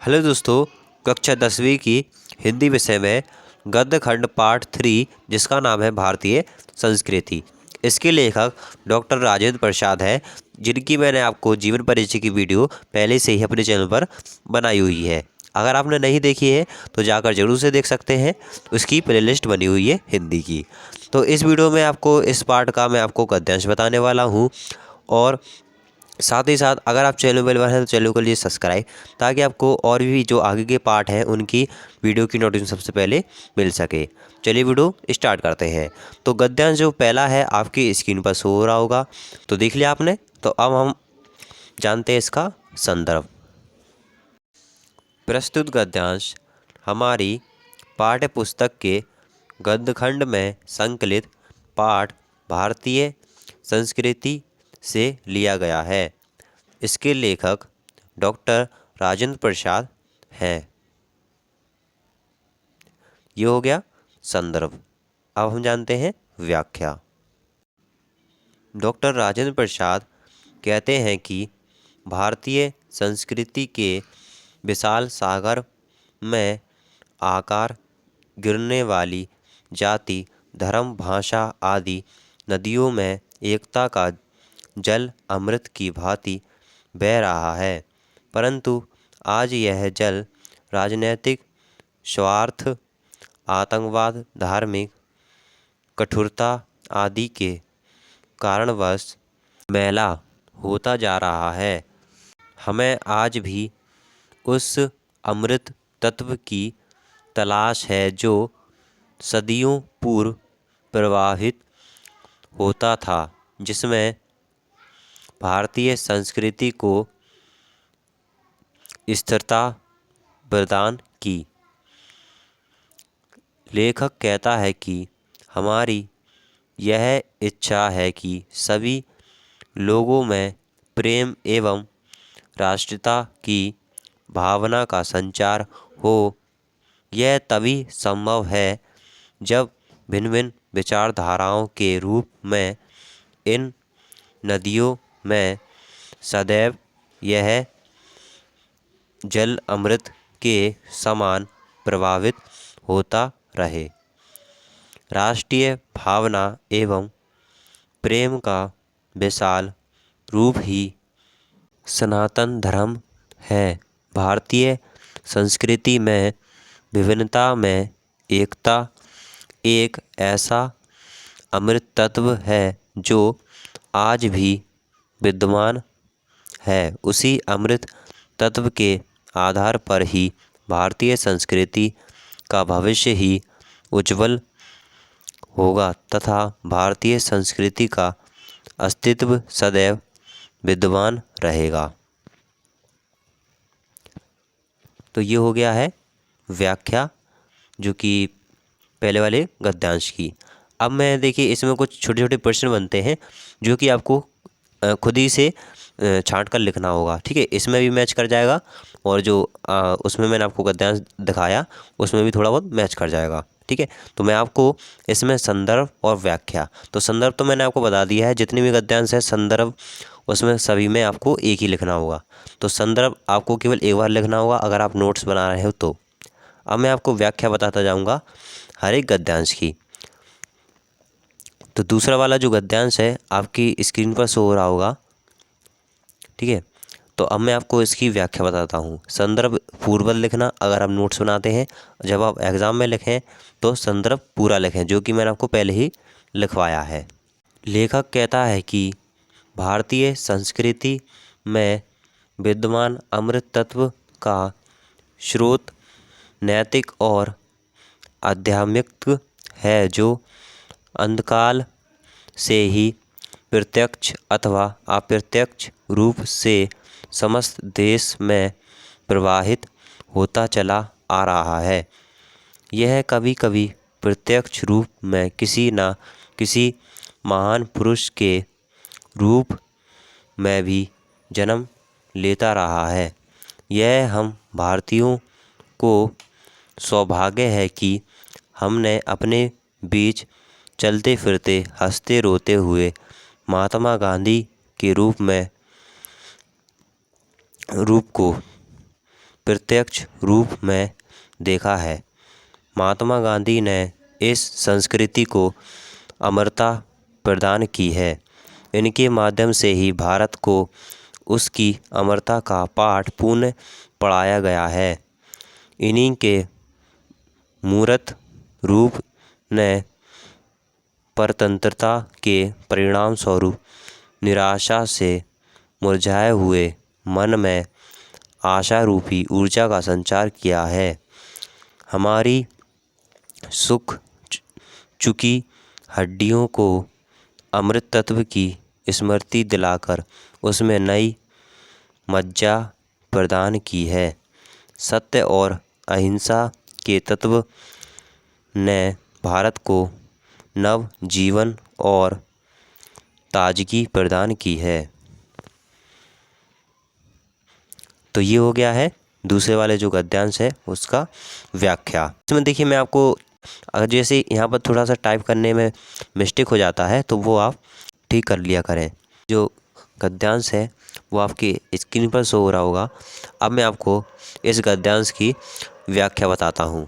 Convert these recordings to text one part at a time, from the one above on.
Hello दोस्तों, कक्षा 10वीं की हिंदी विषय में गद्य खंड पार्ट 3 जिसका नाम है भारतीय संस्कृति। इसके लेखक डॉक्टर राजेंद्र प्रसाद है, जिनकी मैंने आपको जीवन परिचय की वीडियो पहले से ही अपने चैनल पर बनाई हुई है। अगर आपने नहीं देखी है तो जाकर जरूर से देख सकते हैं। उसकी प्लेलिस्ट बनी हुई है हिंदी की। तो इस वीडियो में आपको इस पार्ट का मैं आपको गद्यांश बताने वाला हूँ, और साथ ही साथ अगर आप चैनल पर हैं तो चैनल को लिए सब्सक्राइब, ताकि आपको और भी जो आगे के पार्ट हैं उनकी वीडियो की नोटिफिकेशन सबसे पहले मिल सके। चलिए वीडियो स्टार्ट करते हैं। तो गद्यांश जो पहला है आपकी स्क्रीन पर शो हो रहा होगा, तो देख लिया आपने। तो अब हम जानते हैं इसका संदर्भ। प्रस्तुत गद्यांश हमारी पाठ्य पुस्तक के गद्यखंड में संकलित पाठ भारतीय संस्कृति से लिया गया है। इसके लेखक डॉक्टर राजेंद्र प्रसाद हैं। ये हो गया संदर्भ। अब हम जानते हैं व्याख्या। डॉक्टर राजेंद्र प्रसाद कहते हैं कि भारतीय संस्कृति के विशाल सागर में आकार गिरने वाली जाति, धर्म, भाषा आदि नदियों में एकता का जल अमृत की भांति बह रहा है, परंतु आज यह जल राजनैतिक स्वार्थ, आतंकवाद, धार्मिक कठोरता आदि के कारणवश मैला होता जा रहा है। हमें आज भी उस अमृत तत्व की तलाश है जो सदियों पूर्व प्रवाहित होता था, जिसमें भारतीय संस्कृति को स्थिरता प्रदान की। लेखक कहता है कि हमारी यह इच्छा है कि सभी लोगों में प्रेम एवं राष्ट्रीयता की भावना का संचार हो। यह तभी संभव है जब भिन्न भिन्न विचारधाराओं के रूप में इन नदियों में सदैव यह जल अमृत के समान प्रभावित होता रहे। राष्ट्रीय भावना एवं प्रेम का विशाल रूप ही सनातन धर्म है। भारतीय संस्कृति में विभिन्नता में एकता एक ऐसा अमृत तत्व है जो आज भी विद्यमान है। उसी अमृत तत्व के आधार पर ही भारतीय संस्कृति का भविष्य ही उज्जवल होगा तथा भारतीय संस्कृति का अस्तित्व सदैव विद्यमान रहेगा। तो ये हो गया है व्याख्या, जो कि पहले वाले गद्यांश की। अब मैं देखिए इसमें कुछ छोटे छोटे प्रश्न बनते हैं जो कि आपको खुद ही से छांट कर लिखना होगा। ठीक है, इसमें भी मैच कर जाएगा, और जो उसमें मैंने आपको गद्यांश दिखाया उसमें भी थोड़ा बहुत मैच कर जाएगा। ठीक है, तो मैं आपको इसमें संदर्भ और व्याख्या, तो संदर्भ तो मैंने आपको बता दिया है, जितनी भी गद्यांश है संदर्भ उसमें सभी में आपको एक ही लिखना होगा। तो संदर्भ आपको केवल एक बार लिखना होगा अगर आप नोट्स बना रहे हो तो। अब मैं आपको व्याख्या बताता जाऊंगा हर एक गद्यांश की। तो दूसरा वाला जो गद्यांश है आपकी स्क्रीन पर शो हो रहा होगा। ठीक है, तो अब मैं आपको इसकी व्याख्या बताता हूँ। संदर्भ पूर्ववत लिखना अगर आप नोट्स बनाते हैं, जब आप एग्ज़ाम में लिखें तो संदर्भ पूरा लिखें, जो कि मैंने आपको पहले ही लिखवाया है। लेखक कहता है कि भारतीय संस्कृति में विद्यमान अमृत तत्व का स्रोत नैतिक और आध्यात्मिक है, जो अंतकाल से ही प्रत्यक्ष अथवा अप्रत्यक्ष रूप से समस्त देश में प्रवाहित होता चला आ रहा है। यह कभी कभी प्रत्यक्ष रूप में किसी न किसी महान पुरुष के रूप में भी जन्म लेता रहा है। यह हम भारतीयों को सौभाग्य है कि हमने अपने बीच चलते फिरते हंसते रोते हुए महात्मा गांधी के रूप को प्रत्यक्ष रूप में देखा है। महात्मा गांधी ने इस संस्कृति को अमरता प्रदान की है। इनके माध्यम से ही भारत को उसकी अमरता का पाठ पुनः पढ़ाया गया है। इन्हीं के मूर्त रूप ने परतंत्रता के परिणाम स्वरूप निराशा से मुरझाए हुए मन में आशा रूपी ऊर्जा का संचार किया है। हमारी सूख चुकी हड्डियों को अमृत तत्व की स्मृति दिलाकर उसमें नई मज्जा प्रदान की है। सत्य और अहिंसा के तत्व ने भारत को नव जीवन और ताजगी प्रदान की है। तो ये हो गया है दूसरे वाले जो गद्यांश है उसका व्याख्या। इसमें देखिए मैं आपको अगर जैसे यहाँ पर थोड़ा सा टाइप करने में मिस्टेक हो जाता है तो वो आप ठीक कर लिया करें। जो गद्यांश है वो आपकी स्क्रीन पर शो हो रहा होगा। अब मैं आपको इस गद्यांश की व्याख्या बताता हूँ।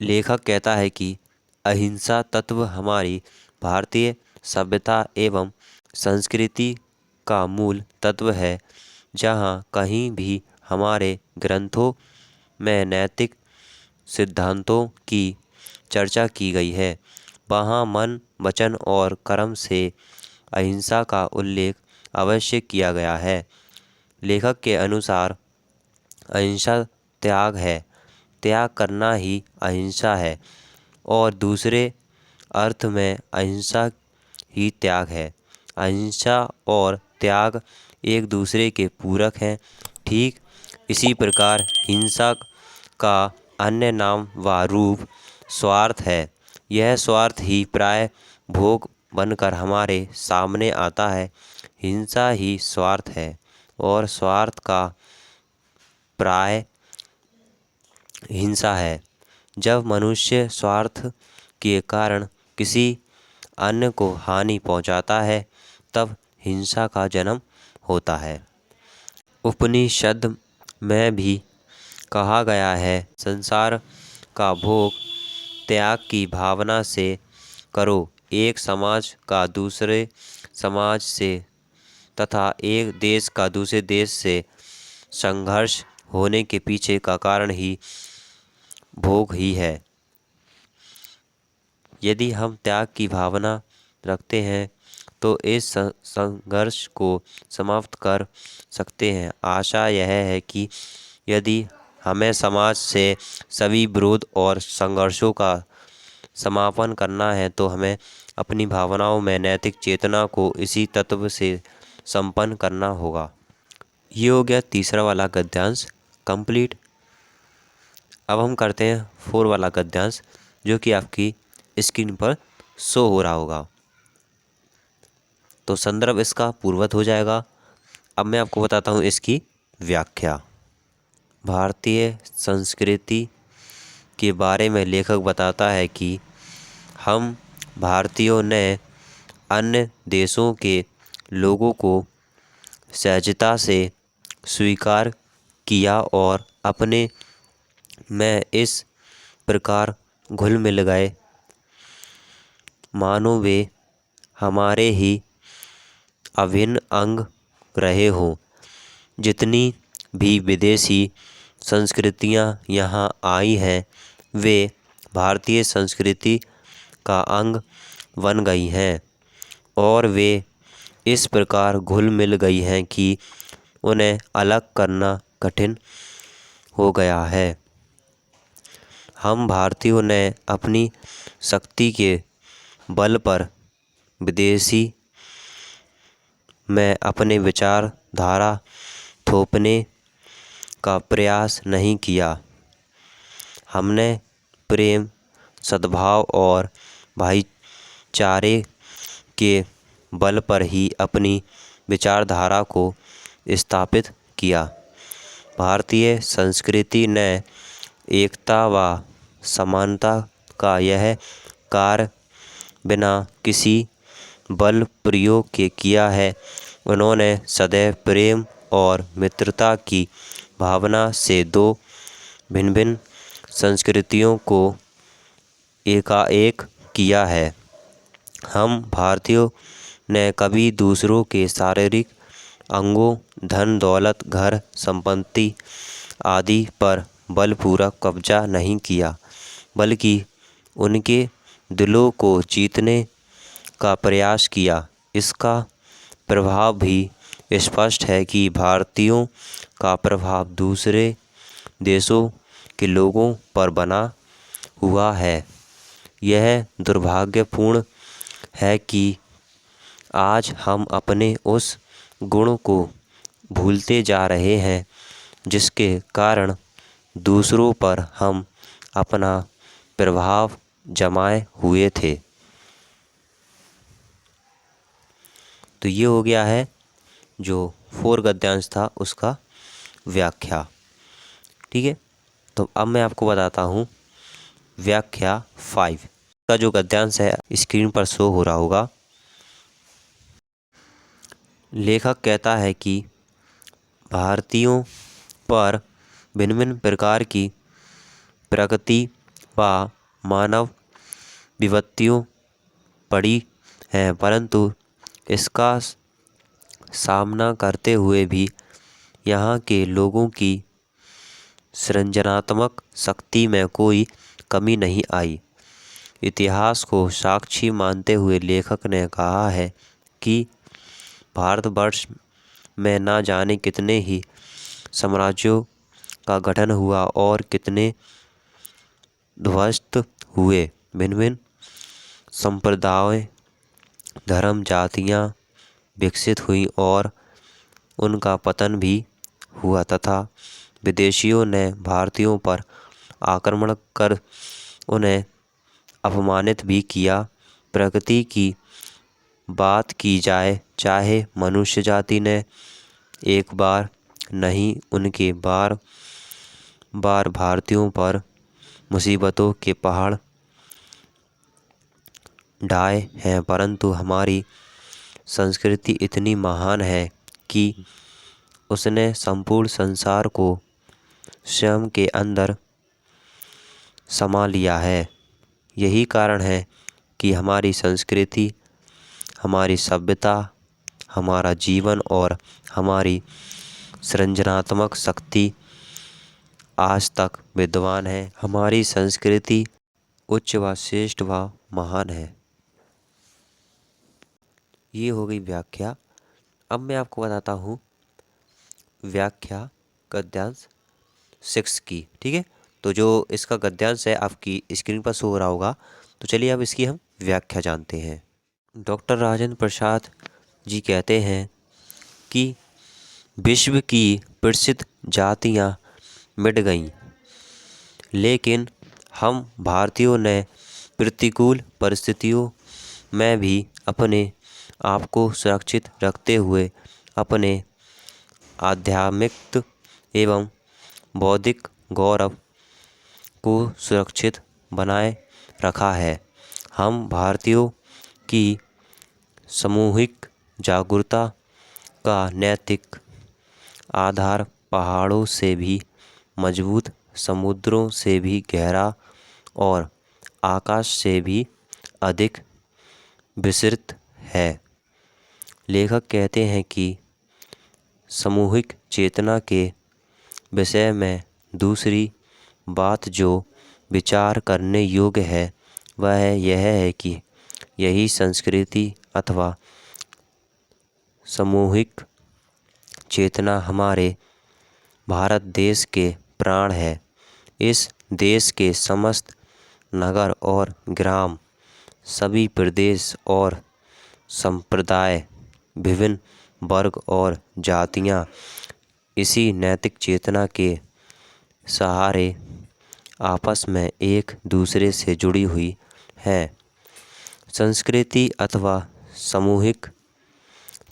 लेखक कहता है कि अहिंसा तत्व हमारी भारतीय सभ्यता एवं संस्कृति का मूल तत्व है। जहाँ कहीं भी हमारे ग्रंथों में नैतिक सिद्धांतों की चर्चा की गई है वहाँ मन, वचन और कर्म से अहिंसा का उल्लेख अवश्य किया गया है। लेखक के अनुसार अहिंसा त्याग है, त्याग करना ही अहिंसा है और दूसरे अर्थ में अहिंसा ही त्याग है। अहिंसा और त्याग एक दूसरे के पूरक हैं। ठीक इसी प्रकार हिंसा का अन्य नाम व रूप स्वार्थ है। यह स्वार्थ ही प्राय भोग बनकर हमारे सामने आता है। हिंसा ही स्वार्थ है और स्वार्थ का प्राय हिंसा है। जब मनुष्य स्वार्थ के कारण किसी अन्य को हानि पहुंचाता है तब हिंसा का जन्म होता है। उपनिषद में भी कहा गया है संसार का भोग त्याग की भावना से करो। एक समाज का दूसरे समाज से तथा एक देश का दूसरे देश से संघर्ष होने के पीछे का कारण ही भोग ही है। यदि हम त्याग की भावना रखते हैं तो इस संघर्ष को समाप्त कर सकते हैं। आशा यह है कि यदि हमें समाज से सभी विरोध और संघर्षों का समापन करना है तो हमें अपनी भावनाओं में नैतिक चेतना को इसी तत्व से संपन्न करना होगा। ये हो गया तीसरा वाला गद्यांश कंप्लीट। अब हम करते हैं 4 वाला गद्यांश जो कि आपकी स्क्रीन पर शो हो रहा होगा। तो संदर्भ इसका पूर्ववत हो जाएगा। अब मैं आपको बताता हूँ इसकी व्याख्या। भारतीय संस्कृति के बारे में लेखक बताता है कि हम भारतीयों ने अन्य देशों के लोगों को सहजता से स्वीकार किया और अपने में इस प्रकार घुल मिल गए मानो वे हमारे ही अभिन्न अंग रहे हों। जितनी भी विदेशी संस्कृतियां यहाँ आई हैं वे भारतीय संस्कृति का अंग बन गई हैं और वे इस प्रकार घुल मिल गई हैं कि उन्हें अलग करना कठिन हो गया है। हम भारतीयों ने अपनी शक्ति के बल पर विदेशी में अपने विचारधारा थोपने का प्रयास नहीं किया। हमने प्रेम, सद्भाव और भाईचारे के बल पर ही अपनी विचारधारा को स्थापित किया। भारतीय संस्कृति ने एकता व समानता का यह कार्य बिना किसी बल प्रयोग के किया है। उन्होंने सदैव प्रेम और मित्रता की भावना से दो भिन्न भिन्न संस्कृतियों को एकाएक किया है। हम भारतीयों ने कभी दूसरों के शारीरिक अंगों, धन दौलत, घर संपत्ति आदि पर बलपूर्वक कब्जा नहीं किया, बल्कि उनके दिलों को जीतने का प्रयास किया। इसका प्रभाव भी स्पष्ट है कि भारतीयों का प्रभाव दूसरे देशों के लोगों पर बना हुआ है। यह दुर्भाग्यपूर्ण है कि आज हम अपने उस गुण को भूलते जा रहे हैं जिसके कारण दूसरों पर हम अपना प्रभाव जमाए हुए थे। तो ये हो गया है जो 4 गद्यांश था उसका व्याख्या। ठीक है, तो अब मैं आपको बताता हूँ व्याख्या 5 का जो गद्यांश है स्क्रीन पर शो हो रहा होगा। लेखक कहता है कि भारतीयों पर भिन्न भिन्न प्रकार की प्रकृति व मानव विपत्तियों पड़ी हैं, परंतु इसका सामना करते हुए भी यहाँ के लोगों की सृजनात्मक शक्ति में कोई कमी नहीं आई। इतिहास को साक्षी मानते हुए लेखक ने कहा है कि भारतवर्ष में न जाने कितने ही साम्राज्यों का गठन हुआ और कितने ध्वस्त हुए। भिन्न भिन्न संप्रदाय, धर्म, जातियाँ विकसित हुई और उनका पतन भी हुआ तथा विदेशियों ने भारतीयों पर आक्रमण कर उन्हें अपमानित भी किया। प्रकृति की बात की जाए, चाहे मनुष्य जाति ने एक बार नहीं उनके बार बार भारतीयों पर मुसीबतों के पहाड़ ढाए हैं, परंतु हमारी संस्कृति इतनी महान है कि उसने संपूर्ण संसार को स्वयं के अंदर समा लिया है। यही कारण है कि हमारी संस्कृति, हमारी सभ्यता, हमारा जीवन और हमारी सृजनात्मक शक्ति आज तक विद्वान है। हमारी संस्कृति उच्च व श्रेष्ठ व महान है। ये हो गई व्याख्या। अब मैं आपको बताता हूँ व्याख्या गद्यांश 6 की। ठीक है, तो जो इसका गद्यांश है आपकी स्क्रीन पर शो हो रहा होगा। तो चलिए अब इसकी हम व्याख्या जानते हैं। डॉक्टर राजेंद्र प्रसाद जी कहते हैं कि विश्व की प्रसिद्ध जातियाँ मिट गईं, लेकिन हम भारतीयों ने प्रतिकूल परिस्थितियों में भी अपने आप को सुरक्षित रखते हुए अपने आध्यात्मिक एवं बौद्धिक गौरव को सुरक्षित बनाए रखा है। हम भारतीयों की सामूहिक जागरूकता का नैतिक आधार पहाड़ों से भी मजबूत, समुद्रों से भी गहरा और आकाश से भी अधिक विस्तृत है। लेखक कहते हैं कि सामूहिक चेतना के विषय में दूसरी बात जो विचार करने योग्य है वह यह है कि यही संस्कृति अथवा सामूहिक चेतना हमारे भारत देश के प्राण है। इस देश के समस्त नगर और ग्राम, सभी प्रदेश और संप्रदाय, विभिन्न वर्ग और जातियाँ इसी नैतिक चेतना के सहारे आपस में एक दूसरे से जुड़ी हुई हैं। संस्कृति अथवा सामूहिक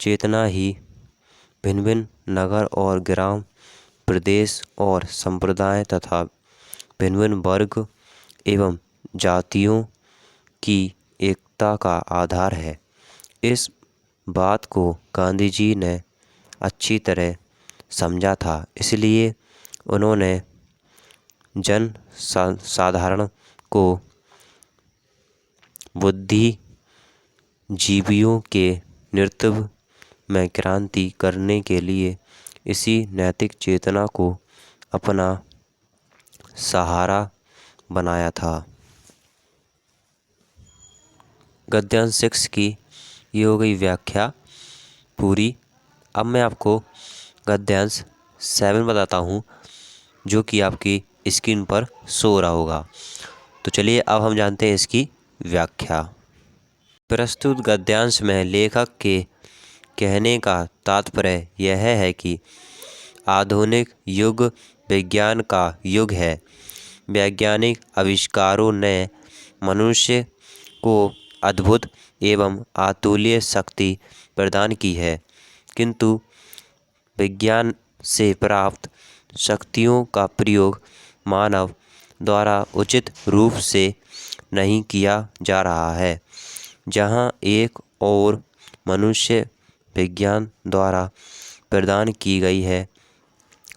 चेतना ही भिन्न भिन्न नगर और ग्राम, प्रदेश और संप्रदाय तथा भिन्न भिन्न वर्ग एवं जातियों की एकता का आधार है। इस बात को गांधी जी ने अच्छी तरह समझा था, इसलिए उन्होंने जन साधारण को बुद्धिजीवियों के नेतृत्व में क्रांति करने के लिए इसी नैतिक चेतना को अपना सहारा बनाया था। गद्यांश 6 की ये हो गई व्याख्या पूरी। अब मैं आपको गद्यांश 7 बताता हूँ, जो कि आपकी स्क्रीन पर सो रहा होगा। तो चलिए अब हम जानते हैं इसकी व्याख्या। प्रस्तुत गद्यांश में लेखक के कहने का तात्पर्य यह है कि आधुनिक युग विज्ञान का युग है। वैज्ञानिक आविष्कारों ने मनुष्य को अद्भुत एवं अतुल्य शक्ति प्रदान की है, किंतु विज्ञान से प्राप्त शक्तियों का प्रयोग मानव द्वारा उचित रूप से नहीं किया जा रहा है। जहाँ एक और मनुष्य विज्ञान द्वारा प्रदान की गई है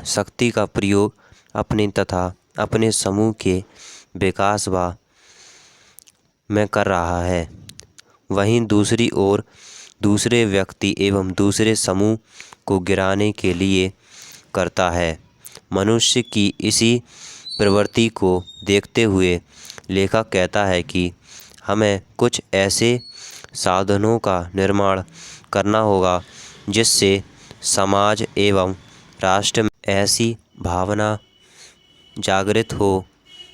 शक्ति का प्रयोग अपने तथा अपने समूह के विकास में कर रहा है, वहीं दूसरी ओर दूसरे व्यक्ति एवं दूसरे समूह को गिराने के लिए करता है। मनुष्य की इसी प्रवृत्ति को देखते हुए लेखक कहता है कि हमें कुछ ऐसे साधनों का निर्माण करना होगा जिससे समाज एवं राष्ट्र में ऐसी भावना जागृत हो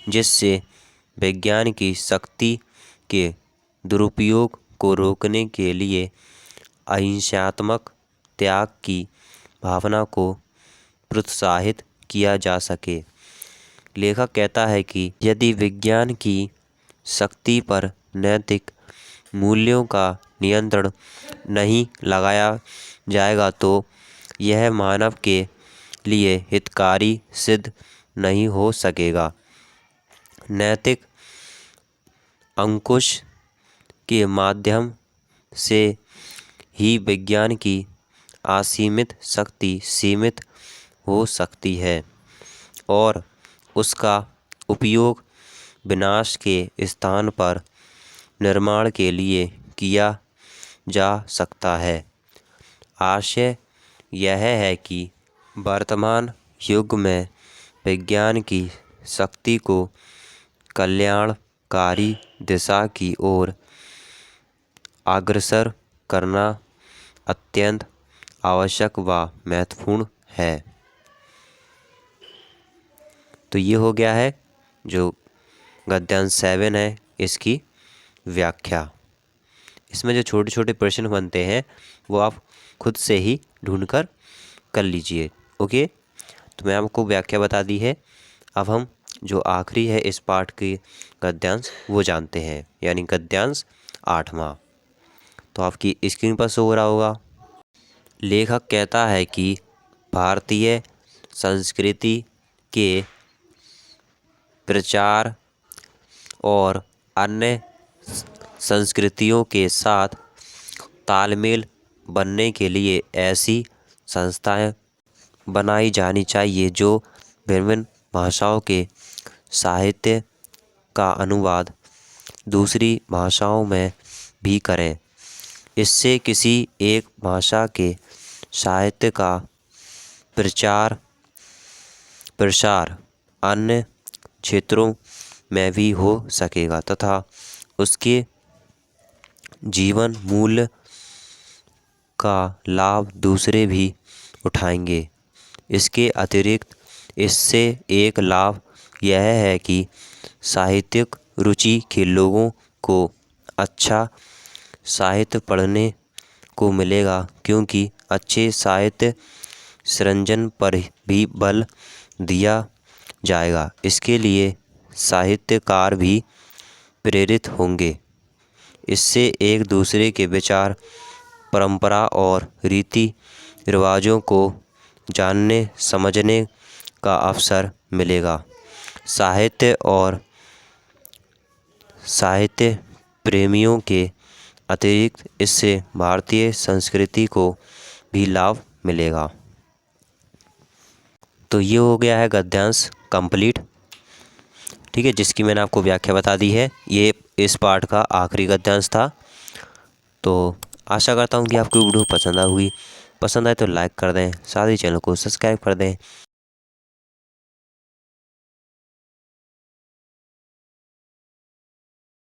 जिससे विज्ञान की शक्ति के दुरुपयोग को रोकने के लिए अहिंसात्मक त्याग की भावना को प्रोत्साहित किया जा सके। लेखक कहता है कि यदि विज्ञान की शक्ति पर नैतिक मूल्यों का नियंत्रण नहीं लगाया जाएगा तो यह मानव के लिए हितकारी सिद्ध नहीं हो सकेगा। नैतिक अंकुश के माध्यम से ही विज्ञान की असीमित शक्ति सीमित हो सकती है और उसका उपयोग विनाश के स्थान पर निर्माण के लिए किया जा सकता है। आशय यह है कि वर्तमान युग में विज्ञान की शक्ति को कल्याणकारी दिशा की ओर अग्रसर करना अत्यंत आवश्यक व महत्वपूर्ण है। तो ये हो गया है जो गद्यांश 7 है इसकी व्याख्या। इसमें जो छोटे छोटे प्रश्न बनते हैं वो आप खुद से ही ढूंढकर कर लीजिए। ओके, तो मैं आपको व्याख्या बता दी है। अब हम जो आखिरी है इस पाठ के गद्यांश वो जानते हैं, यानी गद्यांश 8वां। तो आपकी स्क्रीन पर शो हो रहा होगा। लेखक कहता है कि भारतीय संस्कृति के प्रचार और अन्य संस्कृतियों के साथ तालमेल बनने के लिए ऐसी संस्थाएं बनाई जानी चाहिए जो विभिन्न भाषाओं के साहित्य का अनुवाद दूसरी भाषाओं में भी करें। इससे किसी एक भाषा के साहित्य का प्रसार अन्य क्षेत्रों में भी हो सकेगा तथा उसके जीवन मूल्य का लाभ दूसरे भी उठाएंगे। इसके अतिरिक्त इससे एक लाभ यह है कि साहित्यिक रुचि के लोगों को अच्छा साहित्य पढ़ने को मिलेगा, क्योंकि अच्छे साहित्य सृजन पर भी बल दिया जाएगा। इसके लिए साहित्यकार भी प्रेरित होंगे। इससे एक दूसरे के विचार, परंपरा और रीति रिवाजों को जानने समझने का अवसर मिलेगा। साहित्य और साहित्य प्रेमियों के अतिरिक्त इससे भारतीय संस्कृति को भी लाभ मिलेगा। तो ये हो गया है गद्यांश कंप्लीट। ठीक है, जिसकी मैंने आपको व्याख्या बता दी है। ये इस पाठ का आखिरी गद्यांश था। तो आशा करता हूँ कि आपको वीडियो पसंद आई होगी। पसंद आए तो लाइक कर दें, साथ ही चैनल को सब्सक्राइब कर दें।